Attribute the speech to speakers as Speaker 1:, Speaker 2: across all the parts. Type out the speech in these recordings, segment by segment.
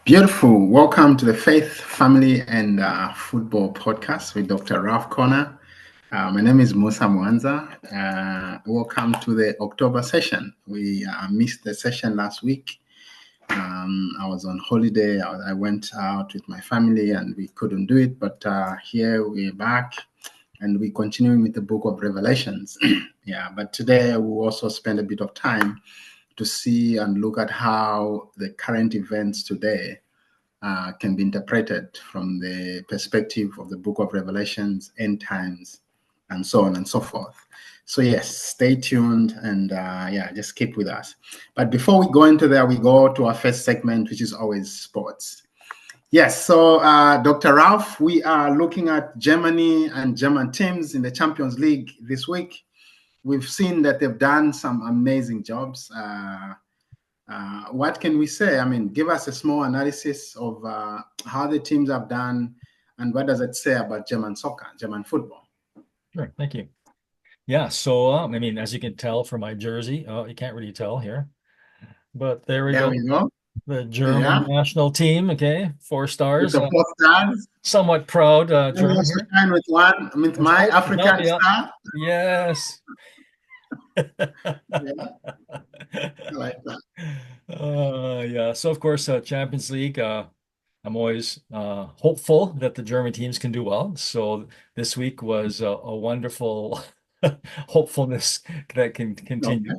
Speaker 1: Beautiful. Welcome to the Faith, Family, and Football podcast with Dr. Ralph Corner. My name is Musa Mwanza. Welcome to the October session. We missed the session last week. I was on holiday. I went out with my family and we couldn't do it. But here we're back and we're continuing with the book of Revelations. But today we'll also spend a bit of time to see and look at how the current events today can be interpreted from the perspective of the book of Revelations, end times, and so on and so forth. So yes, stay tuned and just keep with us. But before we go into there, we go to our first segment, which is always sports. Yes, so Dr. Ralph, we are looking at Germany and German teams in the Champions League this week. We've seen that they've done some amazing jobs. What can we say? I mean, give us a small analysis of how the teams have done and what does it say about German soccer, German football?
Speaker 2: Sure, thank you. Yeah, so I mean, as you can tell from my jersey, you can't really tell here, but there we
Speaker 1: There
Speaker 2: go.
Speaker 1: we go.
Speaker 2: The German
Speaker 1: Yeah,
Speaker 2: national team, okay, 4
Speaker 1: with
Speaker 2: stars.
Speaker 1: the four stars.
Speaker 2: Somewhat proud
Speaker 1: Let me
Speaker 2: German
Speaker 1: also
Speaker 2: here.
Speaker 1: shine with one, with
Speaker 2: Let's
Speaker 1: my
Speaker 2: help
Speaker 1: African
Speaker 2: me out.
Speaker 1: star.
Speaker 2: Yes.
Speaker 1: Yeah, I like that.
Speaker 2: Yeah. So of course, Champions League. I'm always hopeful that the German teams can do well. So this week was a wonderful hopefulness that can
Speaker 1: Okay.
Speaker 2: continue.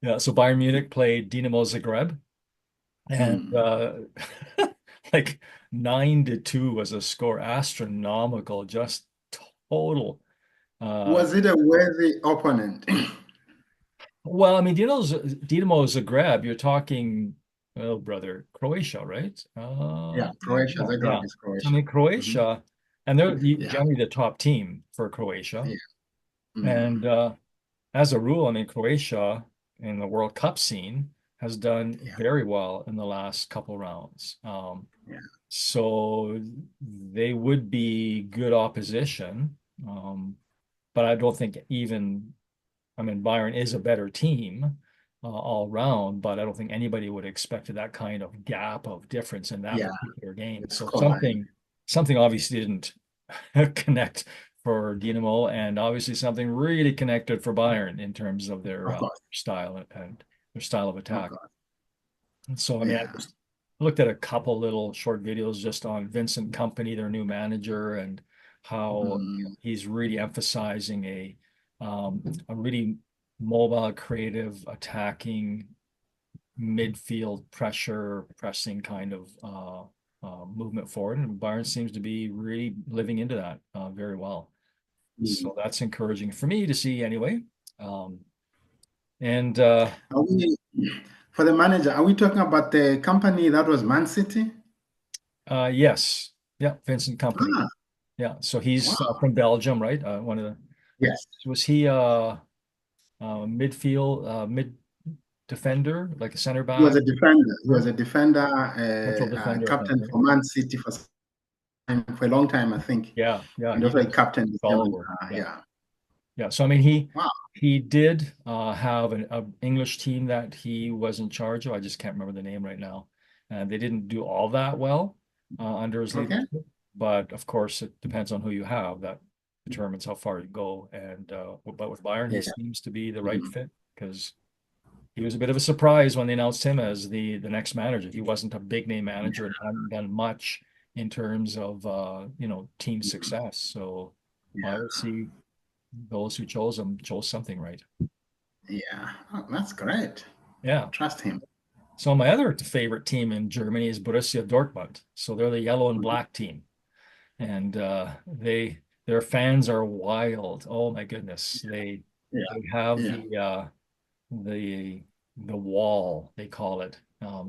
Speaker 2: Yeah. So Bayern Munich played Dinamo Zagreb, and
Speaker 1: Hmm.
Speaker 2: like 9-2 was a score, astronomical, just total. Uh,
Speaker 1: Was it a worthy opponent?
Speaker 2: well, I mean, Dinamo Zagreb, you're talking, oh brother, Croatia, right?
Speaker 1: Yeah, Croatia.
Speaker 2: Yeah,
Speaker 1: Zagreb
Speaker 2: yeah.
Speaker 1: is
Speaker 2: So I
Speaker 1: Croatia.
Speaker 2: mean,
Speaker 1: Mhm.
Speaker 2: Croatia, and they're
Speaker 1: Yeah,
Speaker 2: generally the top team for Croatia.
Speaker 1: yeah.
Speaker 2: And
Speaker 1: Mm.
Speaker 2: as a rule, I mean, Croatia in the World Cup scene has done
Speaker 1: Yeah,
Speaker 2: very well in the last couple rounds.
Speaker 1: yeah,
Speaker 2: So they would be good opposition. But I don't think even, I mean, Bayern is a better team all round, but I don't think anybody would expect that kind of gap of difference in that
Speaker 1: yeah.
Speaker 2: particular game.
Speaker 1: The
Speaker 2: So
Speaker 1: scoreline.
Speaker 2: something obviously didn't connect for Dinamo, and obviously something really connected for Bayern in terms of their
Speaker 1: Of course,
Speaker 2: style and their style of
Speaker 1: of
Speaker 2: attack.
Speaker 1: course.
Speaker 2: And so, I mean, I
Speaker 1: Yeah.
Speaker 2: just looked at a couple little short videos just on Vincent Company, their new manager, and how
Speaker 1: Mm.
Speaker 2: he's really emphasizing a really mobile, creative, attacking midfield pressure, pressing kind of movement forward. And Bayern seems to be really living into that very well.
Speaker 1: Mm.
Speaker 2: So that's encouraging for me to see anyway. Um, and
Speaker 1: Are we, for the manager, are we talking about the company that was Man City?
Speaker 2: yes, yeah, Vincent Company.
Speaker 1: Ah,
Speaker 2: Yeah, so he's
Speaker 1: wow.
Speaker 2: from Belgium, right? One of the
Speaker 1: Yes.
Speaker 2: was he midfield mid defender, like a center
Speaker 1: He was
Speaker 2: back,
Speaker 1: a defender. He
Speaker 2: huh?
Speaker 1: was a defender,
Speaker 2: Central defender, I think,
Speaker 1: captain
Speaker 2: right?
Speaker 1: for Man City for a long time, I think.
Speaker 2: Yeah, yeah,
Speaker 1: And
Speaker 2: he
Speaker 1: also a
Speaker 2: was
Speaker 1: captain this German.
Speaker 2: follower. Yeah,
Speaker 1: Yeah.
Speaker 2: yeah. So I mean, he
Speaker 1: Wow.
Speaker 2: he did have a English team that he was in charge of. I just can't remember the name right now, and they didn't do all that well under his
Speaker 1: Okay.
Speaker 2: leadership. But of course, it depends on who you have. That determines how far you go. And but with Bayern, he
Speaker 1: Yeah.
Speaker 2: seems to be the right
Speaker 1: Mm.
Speaker 2: fit because he was a bit of a surprise when they announced him as the next manager. He wasn't a big name manager and hadn't done much in terms of team success. So
Speaker 1: Yeah.
Speaker 2: obviously those who chose him chose something right.
Speaker 1: Yeah. Oh, that's great.
Speaker 2: Yeah.
Speaker 1: Trust him.
Speaker 2: So my other favorite team in Germany is Borussia Dortmund. So they're the yellow and black team, and their fans are wild. Oh my goodness,
Speaker 1: Yeah.
Speaker 2: they have
Speaker 1: Yeah.
Speaker 2: the the wall, they call it.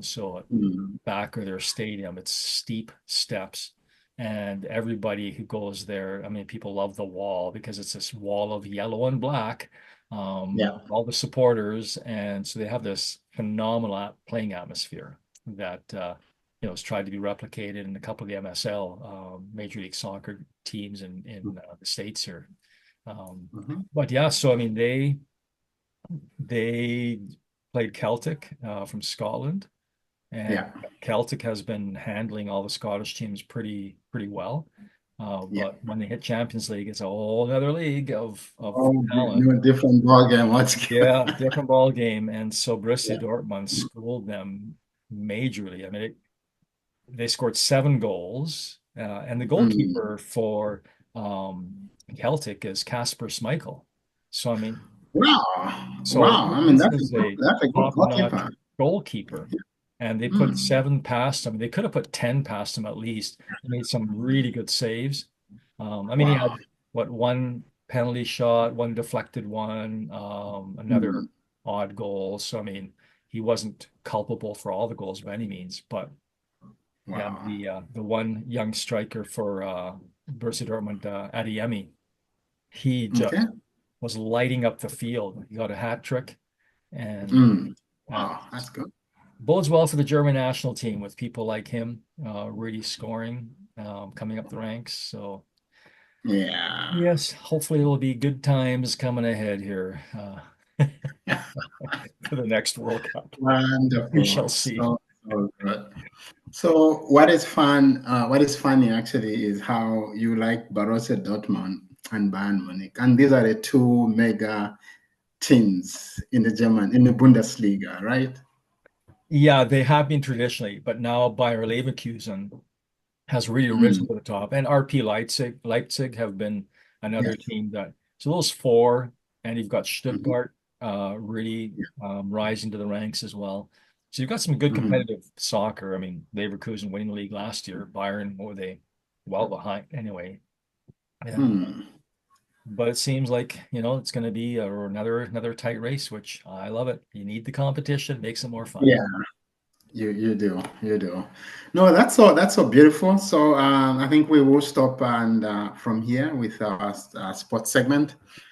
Speaker 2: So at
Speaker 1: Mm.
Speaker 2: back of their stadium, it's steep steps, and everybody who goes there, I mean, people love the wall because it's this wall of yellow and black.
Speaker 1: Yeah.
Speaker 2: All the supporters, and so they have this phenomenal playing atmosphere that is tried to be replicated in a couple of the MSL, Major League Soccer teams in the States here. Um,
Speaker 1: Mm-hmm.
Speaker 2: but yeah, so I mean, they played Celtic from Scotland, and
Speaker 1: Yeah.
Speaker 2: Celtic has been handling all the Scottish teams pretty well.
Speaker 1: Yeah.
Speaker 2: But when they hit Champions League, it's a whole other league of
Speaker 1: Oh,
Speaker 2: talent.
Speaker 1: new different ball game. What's
Speaker 2: Yeah, different ball game. And so Borussia Dortmund schooled them majorly. I mean, they scored 7 goals, and the
Speaker 1: Mm.
Speaker 2: goalkeeper for Celtic is Kasper Schmeichel. So I mean,
Speaker 1: Wow.
Speaker 2: so
Speaker 1: Wow. I mean,
Speaker 2: this is a
Speaker 1: that's a good
Speaker 2: top-notch
Speaker 1: goalkeeper.
Speaker 2: goalkeeper, and they put
Speaker 1: Mm.
Speaker 2: 7 past him. They could have put 10 past him at least. He made some really good saves. I mean, he
Speaker 1: Wow.
Speaker 2: had what, one penalty shot, one deflected one, another
Speaker 1: Mm.
Speaker 2: odd goal. So I mean, he wasn't culpable for all the goals by any means, but yeah,
Speaker 1: Wow.
Speaker 2: the one young striker for Borussia Dortmund, Adeyemi, he
Speaker 1: Okay.
Speaker 2: just was lighting up the field. He got a hat trick, and
Speaker 1: Mm.
Speaker 2: uh,
Speaker 1: Wow. That's good.
Speaker 2: bodes well for the German national team with people like him really scoring, coming up the ranks. So
Speaker 1: Yeah.
Speaker 2: yes, hopefully it'll be good times coming ahead here for the next World Cup. We
Speaker 1: Wonderful.
Speaker 2: shall see.
Speaker 1: So good. So what is fun, what is funny actually is how you like Borussia Dortmund and Bayern Munich. And these are the two mega teams in in the Bundesliga, right?
Speaker 2: Yeah, they have been traditionally, but now Bayer Leverkusen has really risen
Speaker 1: Mm.
Speaker 2: to the top. And RP Leipzig have been another
Speaker 1: Yes.
Speaker 2: team that, so those four, and you've got
Speaker 1: Mhm.
Speaker 2: Stuttgart really
Speaker 1: Yeah.
Speaker 2: rising to the ranks as well. So you've got some good
Speaker 1: Mhm.
Speaker 2: competitive soccer. I mean, Leverkusen winning the league last year. Bayern, what were they? Well behind anyway. Yeah.
Speaker 1: Hmm.
Speaker 2: But it seems like, it's going to be another tight race, which I love it. You need the competition, makes it more fun.
Speaker 1: Yeah, you do. No, that's so beautiful. So I think we will stop and from here with our sports segment.